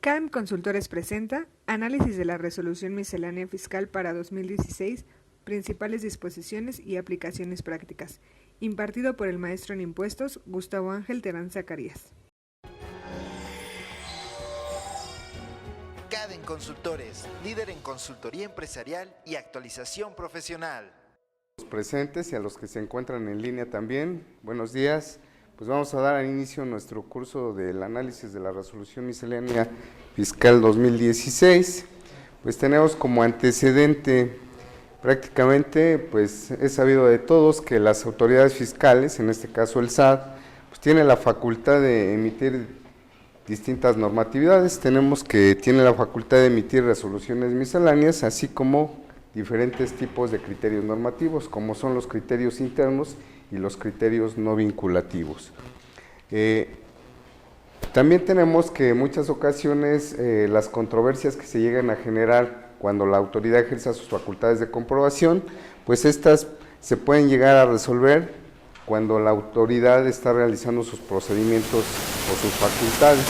CADEM Consultores presenta Análisis de la Resolución Miscelánea Fiscal para 2016, principales disposiciones y aplicaciones prácticas, impartido por el maestro en impuestos Gustavo Ángel Terán Zacarías. CADEM Consultores, líder en consultoría empresarial y actualización profesional. Los presentes y a los que se encuentran en línea también, buenos días. Pues vamos a dar al inicio nuestro curso del análisis de la resolución miscelánea fiscal 2016. Pues tenemos como antecedente prácticamente, pues es sabido de todos que las autoridades fiscales, en este caso el SAT, pues tiene la facultad de emitir distintas normatividades. Tenemos que tiene la facultad de emitir resoluciones misceláneas, así como diferentes tipos de criterios normativos, como son los criterios internos y los criterios no vinculativos. También tenemos que en muchas ocasiones las controversias que se llegan a generar cuando la autoridad ejerza sus facultades de comprobación, pues estas se pueden llegar a resolver cuando la autoridad está realizando sus procedimientos o sus facultades.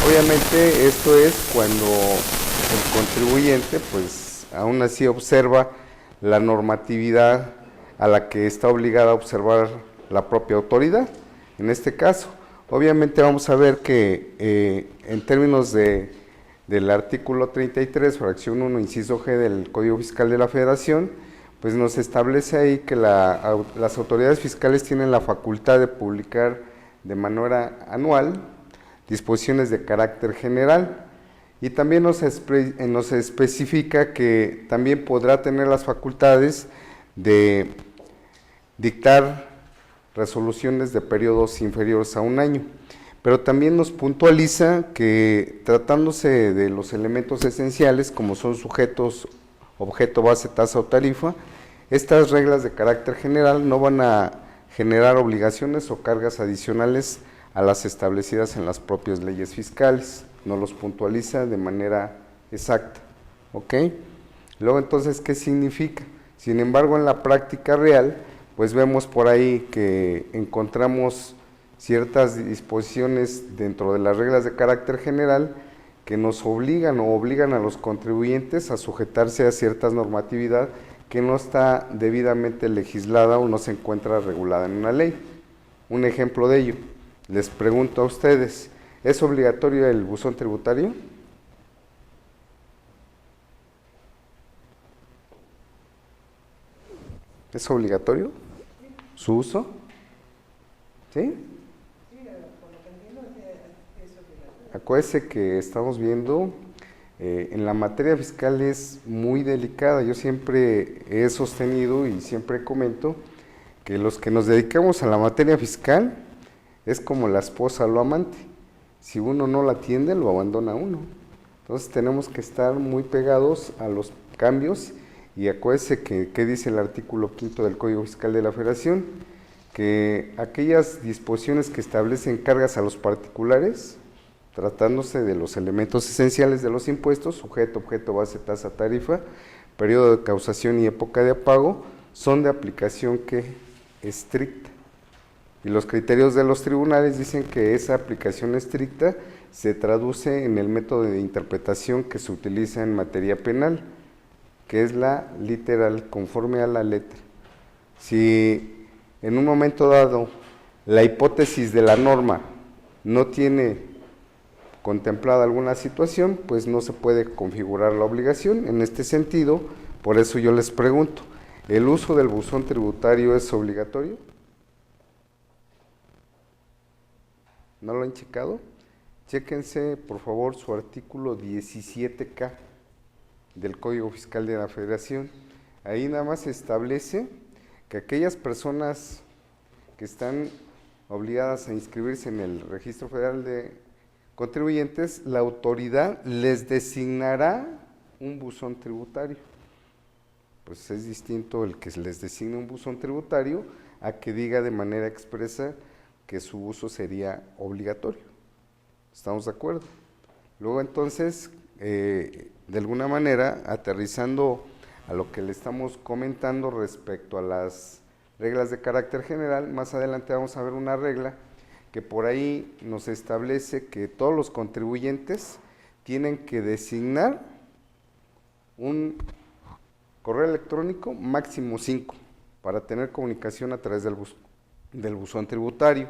Obviamente esto es cuando el contribuyente pues aún así observa la normatividad a la que está obligada a observar la propia autoridad. En este caso, obviamente vamos a ver que en términos del artículo 33, fracción 1, inciso G del Código Fiscal de la Federación, pues nos establece ahí que las autoridades fiscales tienen la facultad de publicar de manera anual disposiciones de carácter general, y también nos especifica que también podrá tener las facultades de dictar resoluciones de periodos inferiores a un año, pero también nos puntualiza que tratándose de los elementos esenciales como son sujetos, objeto, base, tasa o tarifa, estas reglas de carácter general no van a generar obligaciones o cargas adicionales a las establecidas en las propias leyes fiscales. Nos los puntualiza de manera exacta, ¿ok? Luego entonces, ¿qué significa? Sin embargo, en la práctica real, pues vemos por ahí que encontramos ciertas disposiciones dentro de las reglas de carácter general que nos obligan a los contribuyentes a sujetarse a cierta normatividad que no está debidamente legislada o no se encuentra regulada en una ley. Un ejemplo de ello, les pregunto a ustedes, ¿es obligatorio el buzón tributario? ¿Es obligatorio su uso? ¿Sí? Acuérdese que estamos viendo, en la materia fiscal es muy delicada. Yo siempre he sostenido y siempre comento que los que nos dedicamos a la materia fiscal es como la esposa o el amante. Si uno no la atiende, lo abandona uno. Entonces tenemos que estar muy pegados a los cambios. Y acuérdese que dice el artículo 5 del Código Fiscal de la Federación, que aquellas disposiciones que establecen cargas a los particulares, tratándose de los elementos esenciales de los impuestos, sujeto, objeto, base, tasa, tarifa, periodo de causación y época de pago, son de aplicación estricta. Y los criterios de los tribunales dicen que esa aplicación estricta se traduce en el método de interpretación que se utiliza en materia penal, que es la literal, conforme a la letra. Si en un momento dado la hipótesis de la norma no tiene contemplada alguna situación, pues no se puede configurar la obligación. En este sentido, por eso yo les pregunto, ¿el uso del buzón tributario es obligatorio? ¿No lo han checado? Chéquense, por favor, su artículo 17K del Código Fiscal de la Federación. Ahí nada más se establece que aquellas personas que están obligadas a inscribirse en el Registro Federal de Contribuyentes, la autoridad les designará un buzón tributario. Pues es distinto el que les designe un buzón tributario a que diga de manera expresa que su uso sería obligatorio. ¿Estamos de acuerdo? Luego entonces, de alguna manera, aterrizando a lo que le estamos comentando respecto a las reglas de carácter general, más adelante vamos a ver una regla que por ahí nos establece que todos los contribuyentes tienen que designar un correo electrónico máximo 5 para tener comunicación a través del buzón tributario.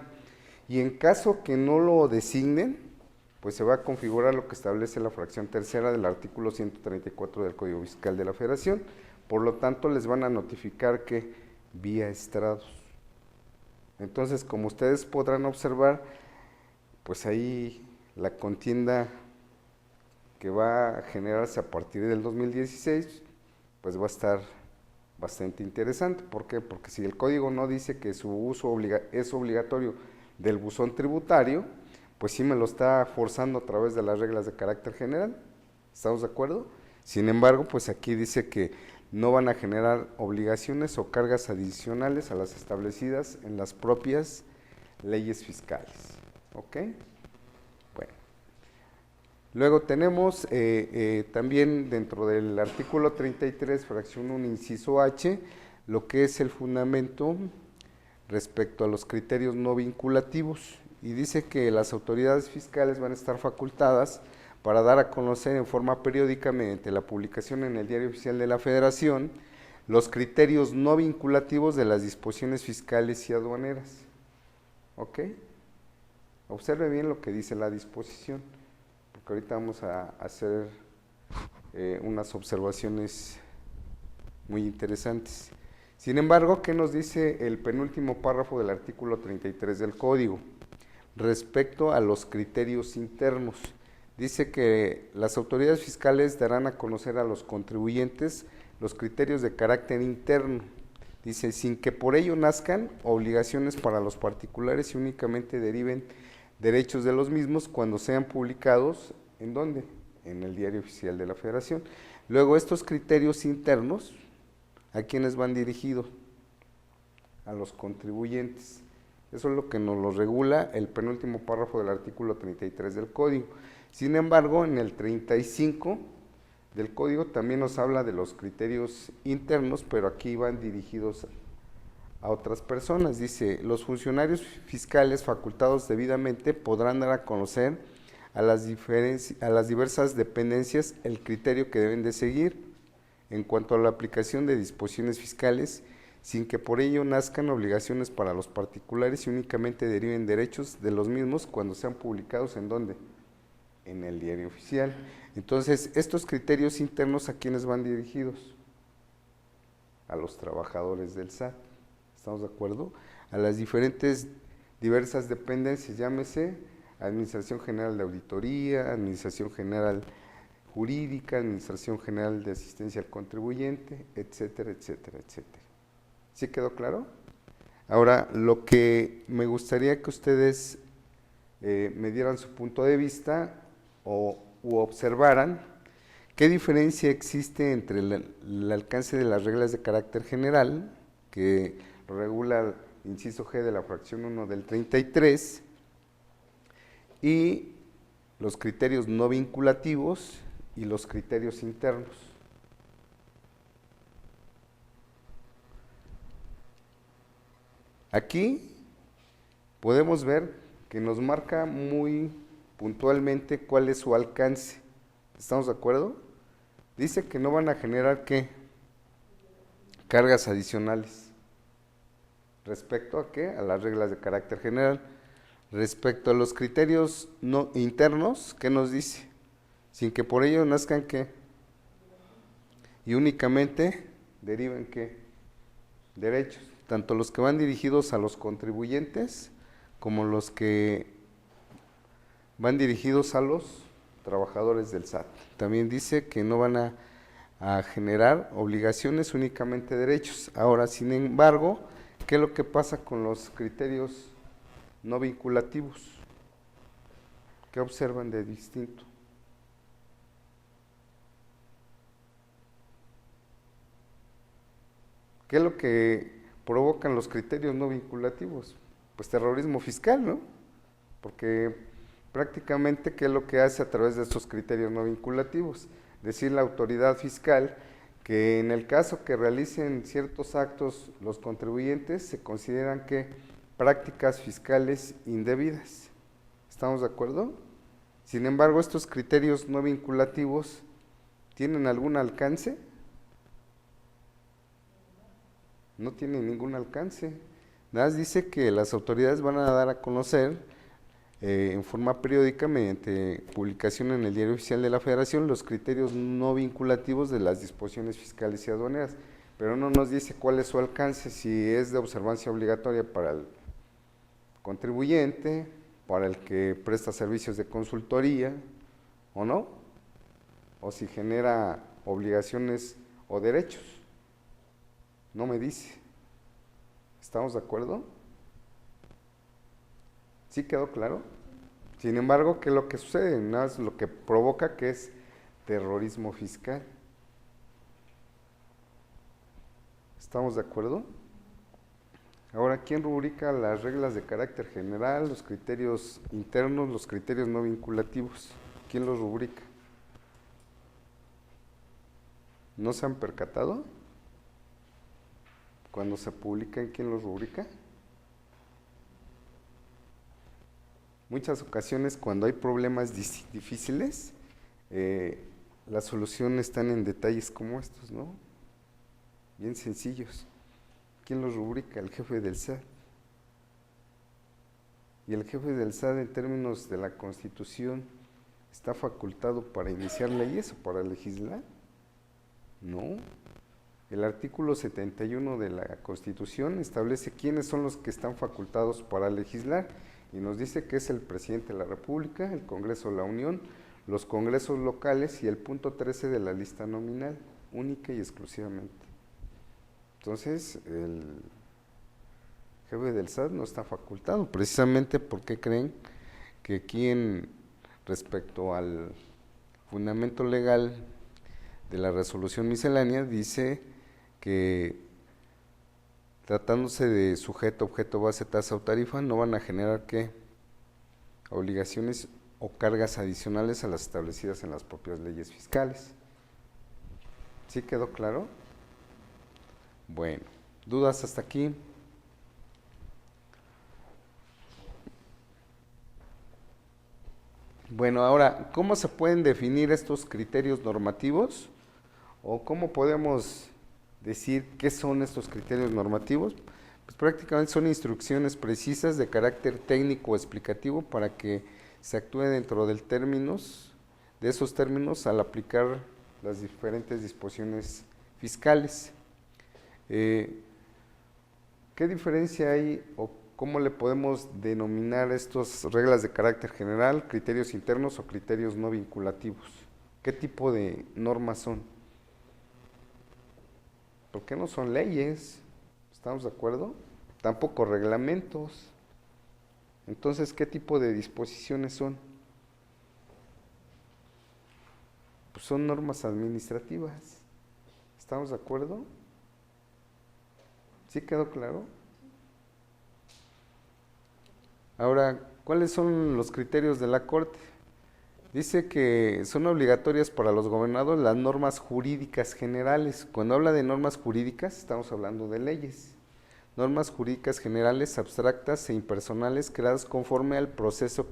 Y en caso que no lo designen, pues se va a configurar lo que establece la fracción tercera del artículo 134 del Código Fiscal de la Federación. Por lo tanto, les van a notificar que vía estrados. Entonces, como ustedes podrán observar, pues ahí la contienda que va a generarse a partir del 2016, pues va a estar bastante interesante. ¿Por qué? Porque si el código no dice que su uso es obligatorio del buzón tributario, pues sí me lo está forzando a través de las reglas de carácter general. ¿Estamos de acuerdo? Sin embargo, pues aquí dice que no van a generar obligaciones o cargas adicionales a las establecidas en las propias leyes fiscales. ¿Ok? Bueno. Luego tenemos también dentro del artículo 33, fracción 1, inciso H, lo que es el fundamento respecto a los criterios no vinculativos, y dice que las autoridades fiscales van a estar facultadas para dar a conocer en forma periódica mediante la publicación en el Diario Oficial de la Federación los criterios no vinculativos de las disposiciones fiscales y aduaneras. ¿Ok? Observe bien lo que dice la disposición, porque ahorita vamos a hacer unas observaciones muy interesantes. Sin embargo, ¿qué nos dice el penúltimo párrafo del artículo 33 del Código? Respecto a los criterios internos, dice que las autoridades fiscales darán a conocer a los contribuyentes los criterios de carácter interno. Dice, sin que por ello nazcan obligaciones para los particulares y únicamente deriven derechos de los mismos cuando sean publicados, ¿en dónde? En el Diario Oficial de la Federación. Luego, estos criterios internos, ¿a quiénes van dirigidos? A los contribuyentes. Eso es lo que nos lo regula el penúltimo párrafo del artículo 33 del Código. Sin embargo, en el 35 del Código también nos habla de los criterios internos, pero aquí van dirigidos a otras personas. Dice, los funcionarios fiscales facultados debidamente podrán dar a conocer a las diversas dependencias el criterio que deben de seguir en cuanto a la aplicación de disposiciones fiscales, sin que por ello nazcan obligaciones para los particulares y únicamente deriven derechos de los mismos cuando sean publicados, ¿en dónde? En el Diario Oficial. Entonces, estos criterios internos, ¿a quiénes van dirigidos? A los trabajadores del SAT, ¿estamos de acuerdo? A las diversas dependencias, llámese Administración General de Auditoría, Administración General Jurídica, Administración General de Asistencia al Contribuyente, etcétera, etcétera, etcétera. ¿Sí quedó claro? Ahora, lo que me gustaría que ustedes me dieran su punto de vista u observaran qué diferencia existe entre el alcance de las reglas de carácter general, que regula el inciso G de la fracción 1 del 33, y los criterios no vinculativos y los criterios internos. Aquí podemos ver que nos marca muy puntualmente cuál es su alcance. ¿Estamos de acuerdo? Dice que no van a generar ¿qué? Cargas adicionales. ¿Respecto a qué? A las reglas de carácter general. Respecto a los criterios no internos, ¿qué nos dice? Sin que por ello nazcan ¿qué? Y únicamente deriven ¿qué? Derechos, tanto los que van dirigidos a los contribuyentes como los que van dirigidos a los trabajadores del SAT. También dice que no van a generar obligaciones, únicamente derechos. Ahora, sin embargo, ¿qué es lo que pasa con los criterios no vinculativos? ¿Qué observan de distinto? ¿Qué es lo que provocan los criterios no vinculativos? Pues terrorismo fiscal, ¿no? Porque prácticamente, ¿qué es lo que hace a través de estos criterios no vinculativos? Decir la autoridad fiscal que en el caso que realicen ciertos actos los contribuyentes se consideran que prácticas fiscales indebidas. ¿Estamos de acuerdo? Sin embargo, estos criterios no vinculativos tienen algún alcance. No tienen ningún alcance. Nada más dice que las autoridades van a dar a conocer en forma periódica, mediante publicación en el Diario Oficial de la Federación, los criterios no vinculativos de las disposiciones fiscales y aduaneras, pero no nos dice cuál es su alcance, si es de observancia obligatoria para el contribuyente, para el que presta servicios de consultoría o no, o si genera obligaciones o derechos. No me dice. ¿Estamos de acuerdo? ¿Sí quedó claro? Sin embargo, ¿qué es lo que sucede? Nada es lo que provoca, que es terrorismo fiscal. ¿Estamos de acuerdo? Ahora, ¿quién rubrica las reglas de carácter general, los criterios internos, los criterios no vinculativos? ¿Quién los rubrica? ¿No se han percatado? Cuando se publican, ¿quién los rubrica? Muchas ocasiones, cuando hay problemas difíciles, las soluciones están en detalles como estos, ¿no? Bien sencillos. ¿Quién los rubrica? El jefe del SAT. Y el jefe del SAT, en términos de la Constitución, ¿está facultado para iniciar leyes o para legislar? No. El artículo 71 de la Constitución establece quiénes son los que están facultados para legislar y nos dice que es el presidente de la República, el Congreso de la Unión, los congresos locales y el punto 13 de la lista nominal, única y exclusivamente. Entonces, el jefe del SAT no está facultado, precisamente porque creen que aquí respecto al fundamento legal de la resolución miscelánea dice que tratándose de sujeto, objeto, base, tasa o tarifa, no van a generar ¿qué? Obligaciones o cargas adicionales a las establecidas en las propias leyes fiscales. ¿Sí quedó claro? Bueno, ¿dudas hasta aquí? Bueno, ahora, ¿cómo se pueden definir estos criterios normativos? ¿O cómo podemos decir qué son estos criterios normativos? Pues prácticamente son instrucciones precisas de carácter técnico o explicativo para que se actúe dentro de esos términos al aplicar las diferentes disposiciones fiscales. ¿Qué diferencia hay o cómo le podemos denominar estas reglas de carácter general, criterios internos o criterios no vinculativos? ¿Qué tipo de normas son? ¿Por qué no son leyes? ¿Estamos de acuerdo? Tampoco reglamentos. Entonces, ¿qué tipo de disposiciones son? Pues son normas administrativas. ¿Estamos de acuerdo? ¿Sí quedó claro? Ahora, ¿cuáles son los criterios de la Corte? Dice que son obligatorias para los gobernados las normas jurídicas generales. Cuando habla de normas jurídicas, estamos hablando de leyes. Normas jurídicas generales, abstractas e impersonales creadas conforme al proceso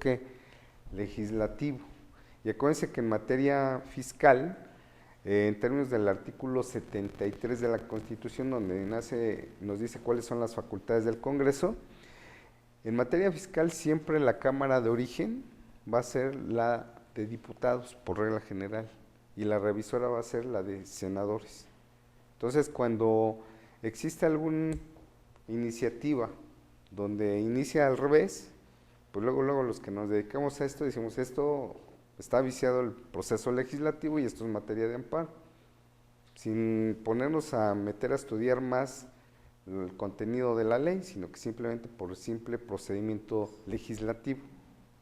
legislativo. Y acuérdense que en materia fiscal, en términos del artículo 73 de la Constitución, donde nos dice cuáles son las facultades del Congreso, en materia fiscal siempre la Cámara de Origen va a ser la de diputados por regla general y la revisora va a ser la de senadores. Entonces, cuando existe alguna iniciativa donde inicia al revés, pues luego los que nos dedicamos a esto decimos esto está viciado el proceso legislativo y esto es materia de amparo, sin ponernos a meter a estudiar más el contenido de la ley, sino que simplemente por simple procedimiento legislativo.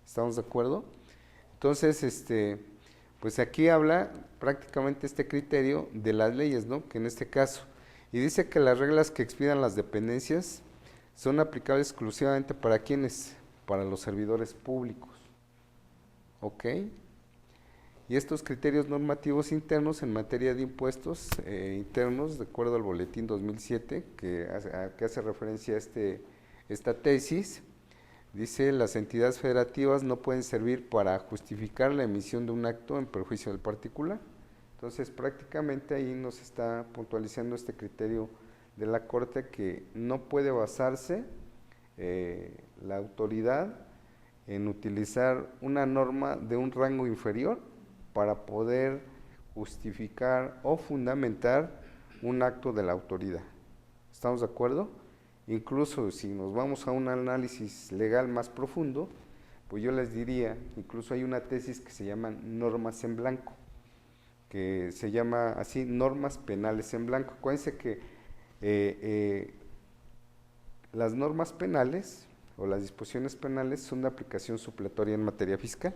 ¿Estamos de acuerdo? Entonces, pues aquí habla prácticamente este criterio de las leyes, ¿no? Que en este caso, y dice que las reglas que expidan las dependencias son aplicables exclusivamente para ¿quiénes? Para los servidores públicos. ¿Ok? Y estos criterios normativos internos en materia de impuestos internos, de acuerdo al boletín 2007, que hace referencia a esta tesis, Dice, las entidades federativas no pueden servir para justificar la emisión de un acto en perjuicio del particular. Entonces, prácticamente ahí nos está puntualizando este criterio de la Corte, que no puede basarse la autoridad en utilizar una norma de un rango inferior para poder justificar o fundamentar un acto de la autoridad. ¿Estamos de acuerdo? Incluso si nos vamos a un análisis legal más profundo, pues yo les diría, incluso hay una tesis que se llama normas en blanco, que se llama así, normas penales en blanco. Acuérdense que las normas penales o las disposiciones penales son de aplicación supletoria en materia fiscal,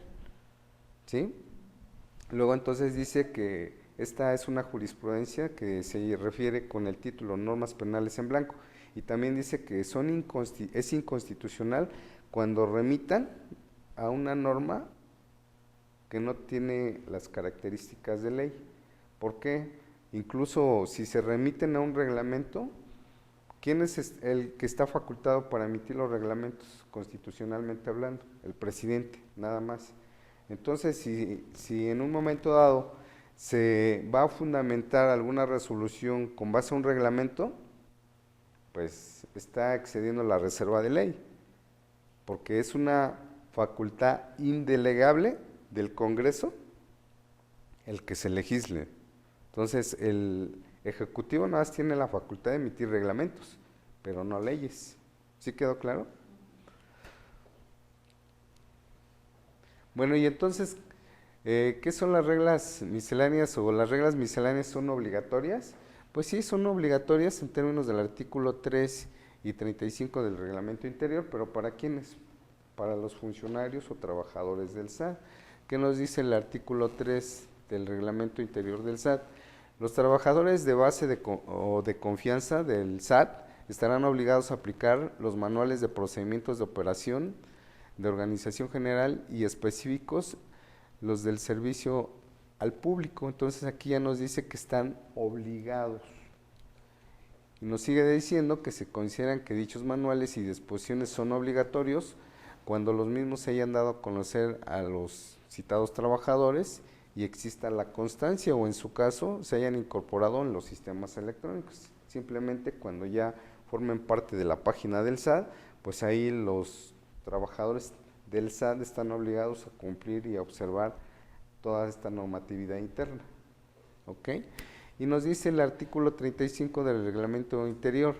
¿sí? Luego entonces dice que esta es una jurisprudencia que se refiere con el título normas penales en blanco, y también dice que es inconstitucional cuando remitan a una norma que no tiene las características de ley. ¿Por qué? Incluso si se remiten a un reglamento, ¿quién es el que está facultado para emitir los reglamentos constitucionalmente hablando? El presidente, nada más. Entonces, si en un momento dado se va a fundamentar alguna resolución con base a un reglamento, pues está excediendo la reserva de ley, porque es una facultad indelegable del Congreso el que se legisle. Entonces, el Ejecutivo nada más tiene la facultad de emitir reglamentos, pero no leyes. ¿Sí quedó claro? Bueno, y entonces, ¿qué son las reglas misceláneas, o las reglas misceláneas son obligatorias? Pues sí, son obligatorias en términos del artículo 3 y 35 del reglamento interior, pero ¿para quiénes? Para los funcionarios o trabajadores del SAT. ¿Qué nos dice el artículo 3 del reglamento interior del SAT? Los trabajadores de base o de confianza del SAT estarán obligados a aplicar los manuales de procedimientos de operación, de organización general y específicos, los del servicio al público. Entonces aquí ya nos dice que están obligados. Y nos sigue diciendo que se consideran que dichos manuales y disposiciones son obligatorios cuando los mismos se hayan dado a conocer a los citados trabajadores y exista la constancia, o en su caso se hayan incorporado en los sistemas electrónicos. Simplemente cuando ya formen parte de la página del SAT, pues ahí los trabajadores del SAT están obligados a cumplir y a observar toda esta normatividad interna. ¿Ok? Y nos dice el artículo 35 del reglamento interior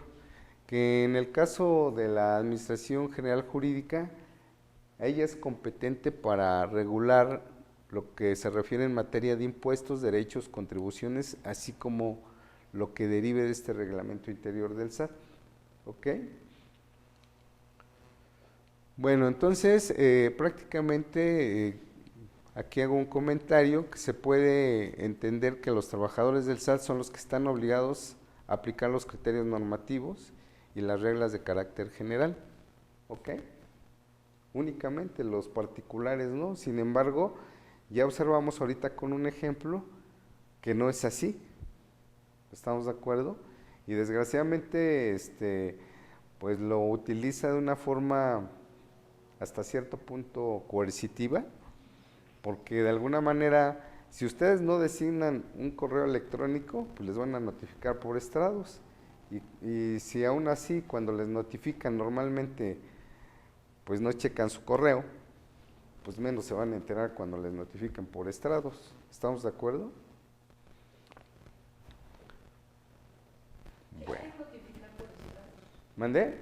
que en el caso de la Administración General Jurídica, ella es competente para regular lo que se refiere en materia de impuestos, derechos, contribuciones, así como lo que derive de este reglamento interior del SAT. ¿Ok? Bueno, entonces prácticamente aquí hago un comentario que se puede entender que los trabajadores del SAT son los que están obligados a aplicar los criterios normativos y las reglas de carácter general. ¿Ok? Únicamente los particulares no. Sin embargo, ya observamos ahorita con un ejemplo que no es así. ¿Estamos de acuerdo? Y desgraciadamente pues lo utiliza de una forma hasta cierto punto coercitiva, porque de alguna manera, si ustedes no designan un correo electrónico, pues les van a notificar por estrados, y si aún así cuando les notifican normalmente pues no checan su correo, pues menos se van a enterar cuando les notifican por estrados. ¿Estamos de acuerdo? Bueno. ¿Mandé?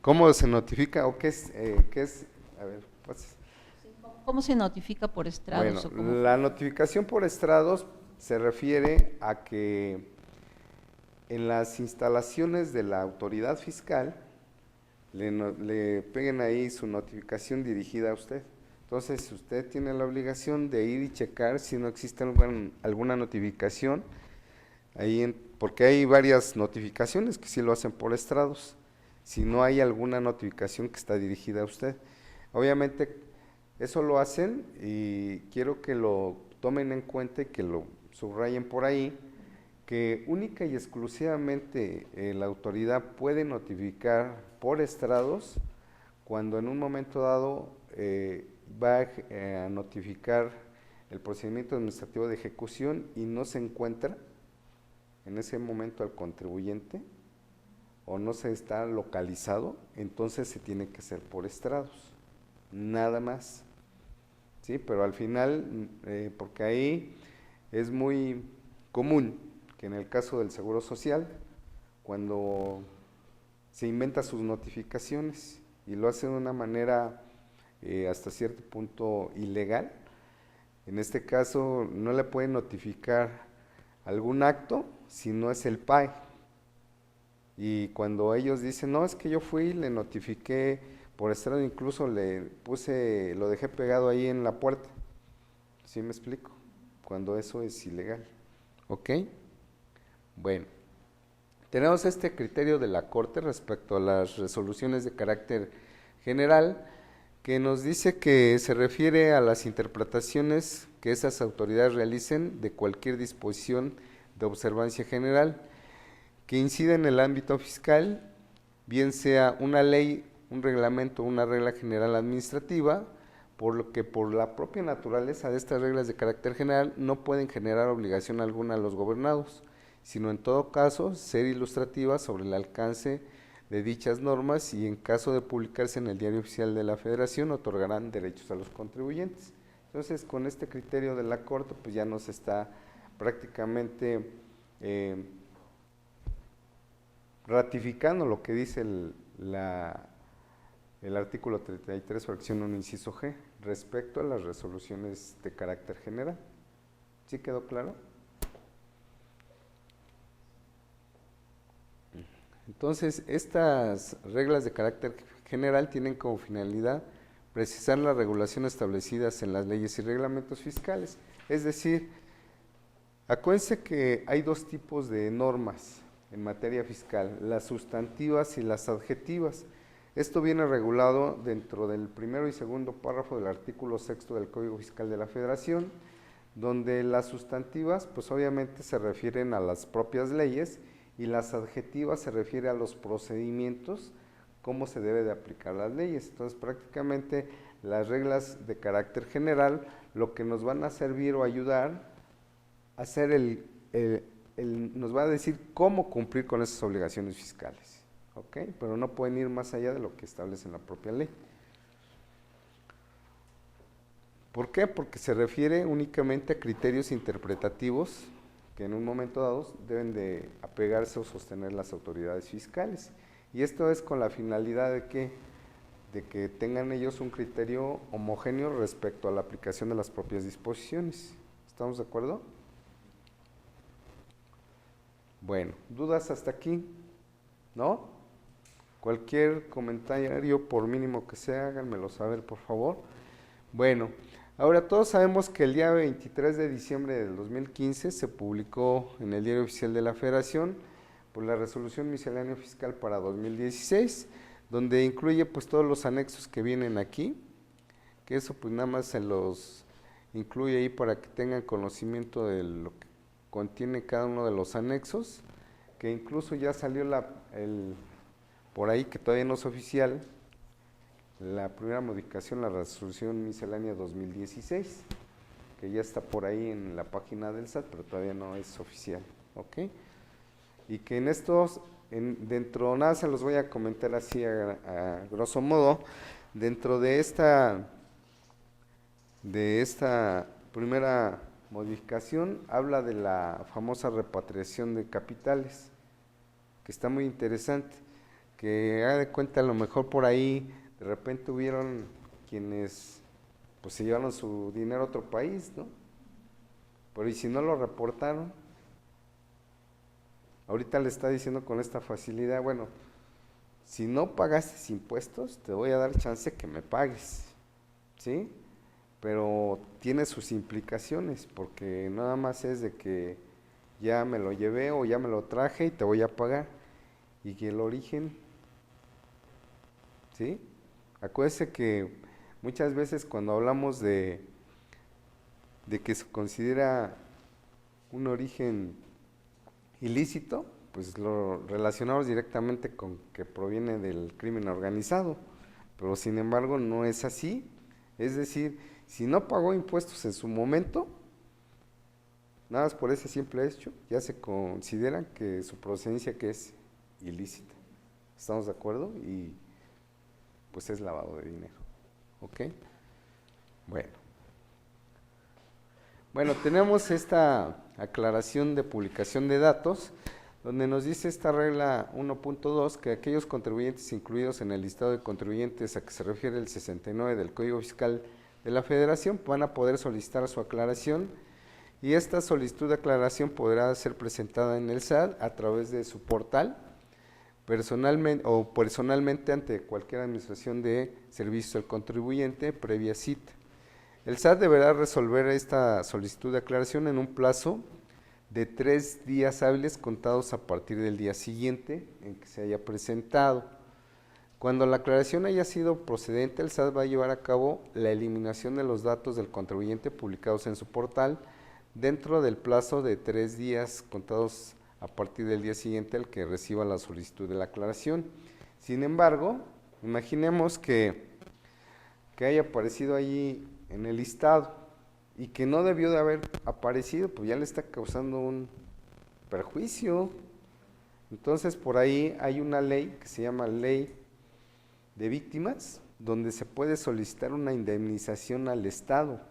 ¿Cómo se notifica? ¿O qué es? A ver, pues. ¿Cómo se notifica por estrados? Bueno, la notificación por estrados se refiere a que en las instalaciones de la autoridad fiscal le peguen ahí su notificación dirigida a usted. Entonces, usted tiene la obligación de ir y checar si no existe alguna notificación ahí, porque hay varias notificaciones que sí lo hacen por estrados. Si no hay alguna notificación que está dirigida a usted, obviamente eso lo hacen, y quiero que lo tomen en cuenta y que lo subrayen por ahí, que única y exclusivamente la autoridad puede notificar por estrados cuando en un momento dado va a notificar el procedimiento administrativo de ejecución y no se encuentra en ese momento al contribuyente o no se está localizado, entonces se tiene que hacer por estrados, nada más. Sí, pero al final, porque ahí es muy común que en el caso del Seguro Social, cuando se inventa sus notificaciones y lo hace de una manera hasta cierto punto ilegal, en este caso no le pueden notificar algún acto si no es el PAE. Y cuando ellos dicen, no, es que yo fui, le notifiqué por estrado, incluso le puse, lo dejé pegado ahí en la puerta. ¿Sí me explico? Cuando eso es ilegal. ¿Ok? Bueno, tenemos este criterio de la Corte respecto a las resoluciones de carácter general, que nos dice que se refiere a las interpretaciones que esas autoridades realicen de cualquier disposición de observancia general que incida en el ámbito fiscal, bien sea una ley, un reglamento o una regla general administrativa, por lo que por la propia naturaleza de estas reglas de carácter general no pueden generar obligación alguna a los gobernados, sino en todo caso ser ilustrativas sobre el alcance de dichas normas y en caso de publicarse en el Diario Oficial de la Federación otorgarán derechos a los contribuyentes. Entonces, con este criterio de la Corte, pues ya nos está prácticamente ratificando lo que dice el artículo 33, fracción 1, inciso G, respecto a las resoluciones de carácter general. ¿Sí quedó claro? Entonces, estas reglas de carácter general tienen como finalidad precisar las regulaciones establecidas en las leyes y reglamentos fiscales. Es decir, acuérdense que hay dos tipos de normas en materia fiscal, las sustantivas y las adjetivas. Esto viene regulado dentro del primero y segundo párrafo del artículo 6 del Código Fiscal de la Federación, donde las sustantivas pues obviamente se refieren a las propias leyes y las adjetivas se refiere a los procedimientos, cómo se debe de aplicar las leyes. Entonces prácticamente las reglas de carácter general lo que nos van a servir o ayudar a hacer nos va a decir cómo cumplir con esas obligaciones fiscales, ¿ok? Pero no pueden ir más allá de lo que establece en la propia ley. ¿Por qué? Porque se refiere únicamente a criterios interpretativos que en un momento dado deben de apegarse o sostener las autoridades fiscales. Y esto es con la finalidad de que tengan ellos un criterio homogéneo respecto a la aplicación de las propias disposiciones. ¿Estamos de acuerdo? Bueno, ¿dudas hasta aquí? ¿No? Cualquier comentario, por mínimo que sea, háganmelo saber, por favor. Bueno, ahora todos sabemos que el día 23 de diciembre del 2015 se publicó en el Diario Oficial de la Federación por la Resolución Miscelánea Fiscal para 2016, donde incluye pues todos los anexos que vienen aquí, que eso pues nada más se los incluye ahí para que tengan conocimiento de lo que contiene cada uno de los anexos, que incluso ya salió por ahí, que todavía no es oficial, la primera modificación, la Resolución Miscelánea 2016, que ya está por ahí en la página del SAT, pero todavía no es oficial, ¿ok? Y que en estos, dentro, nada se los voy a comentar así a grosso modo, dentro de esta primera modificación habla de la famosa repatriación de capitales, que está muy interesante, que haga de cuenta, a lo mejor por ahí de repente hubieron quienes pues se llevaron su dinero a otro país, ¿no? Pero y si no lo reportaron, ahorita le está diciendo con esta facilidad, bueno, si no pagaste impuestos, te voy a dar chance que me pagues, ¿sí? Pero tiene sus implicaciones, porque nada más es de que ya me lo llevé o ya me lo traje y te voy a pagar, y que el origen, ¿sí? Acuérdese que muchas veces cuando hablamos de que se considera un origen ilícito, pues lo relacionamos directamente con que proviene del crimen organizado, pero sin embargo no es así. Es decir, si no pagó impuestos en su momento, nada más por ese simple hecho, ya se considera que su procedencia que es ilícita. ¿Estamos de acuerdo? Y pues es lavado de dinero. ¿Ok? Bueno, tenemos esta aclaración de publicación de datos, donde nos dice esta regla 1.2 que aquellos contribuyentes incluidos en el listado de contribuyentes a que se refiere el 69 del Código Fiscal de la Federación van a poder solicitar su aclaración, y esta solicitud de aclaración podrá ser presentada en el SAT a través de su portal, personalmente ante cualquier administración de servicios al contribuyente previa cita. El SAT deberá resolver esta solicitud de aclaración en un plazo de 3 días hábiles contados a partir del día siguiente en que se haya presentado. Cuando la aclaración haya sido procedente, el SAT va a llevar a cabo la eliminación de los datos del contribuyente publicados en su portal dentro del plazo de 3 días contados a partir del día siguiente al que reciba la solicitud de la aclaración. Sin embargo, imaginemos que haya aparecido allí en el listado y que no debió de haber aparecido, pues ya le está causando un perjuicio. Entonces por ahí hay una ley que se llama Ley de Víctimas, donde se puede solicitar una indemnización al Estado.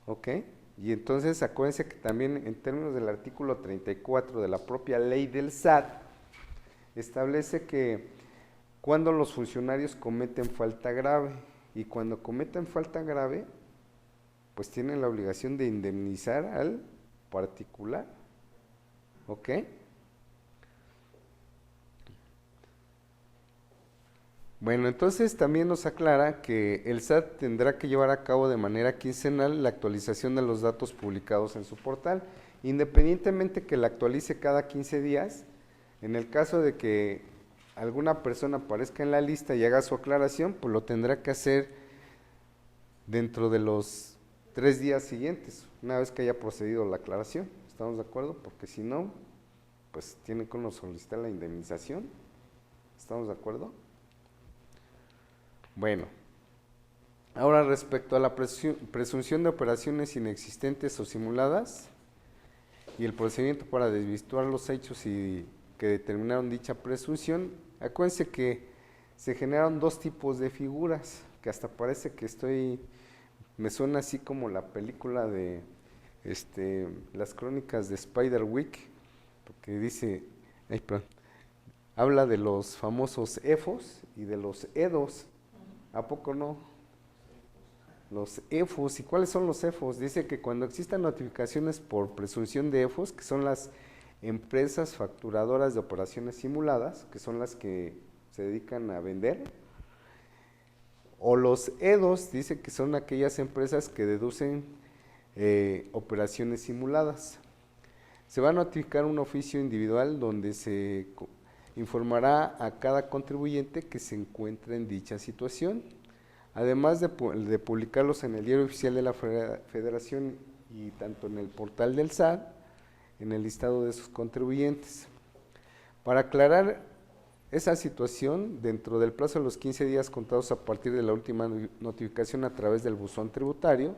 ¿Ok? Y entonces acuérdense que también en términos del artículo 34 de la propia ley del SAT, establece que cuando los funcionarios cometen falta grave, y cuando cometen falta grave, pues tienen la obligación de indemnizar al particular. ¿Ok? Bueno, entonces también nos aclara que el SAT tendrá que llevar a cabo de manera quincenal la actualización de los datos publicados en su portal, independientemente que la actualice cada 15 días. En el caso de que alguna persona aparezca en la lista y haga su aclaración, pues lo tendrá que hacer dentro de los 3 días siguientes, una vez que haya procedido la aclaración. ¿Estamos de acuerdo? Porque si no, pues tiene que uno solicitar la indemnización. ¿Estamos de acuerdo? Bueno, ahora respecto a la presunción de operaciones inexistentes o simuladas y el procedimiento para desvirtuar los hechos y que determinaron dicha presunción, acuérdense que se generaron 2 tipos de figuras, que hasta parece que me suena así como la película de las crónicas de Spiderwick, porque dice, habla de los famosos EFOS y de los EDOS. ¿A poco no? Los EFOS. ¿Y cuáles son los EFOS? Dice que cuando existan notificaciones por presunción de EFOS, que son las empresas facturadoras de operaciones simuladas, que son las que se dedican a vender, o los EDOS, dice que son aquellas empresas que deducen operaciones simuladas. Se va a notificar un oficio individual donde se informará a cada contribuyente que se encuentra en dicha situación, además de publicarlos en el Diario Oficial de la Federación y tanto en el portal del SAT, en el listado de sus contribuyentes. Para aclarar esa situación, dentro del plazo de los 15 días contados a partir de la última notificación a través del buzón tributario,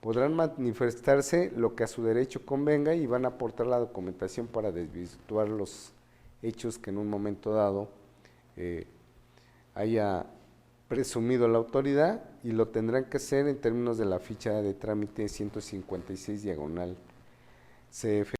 podrán manifestarse lo que a su derecho convenga y van a aportar la documentación para desvirtuar los hechos que en un momento dado haya presumido la autoridad, y lo tendrán que hacer en términos de la ficha de trámite 156/CF.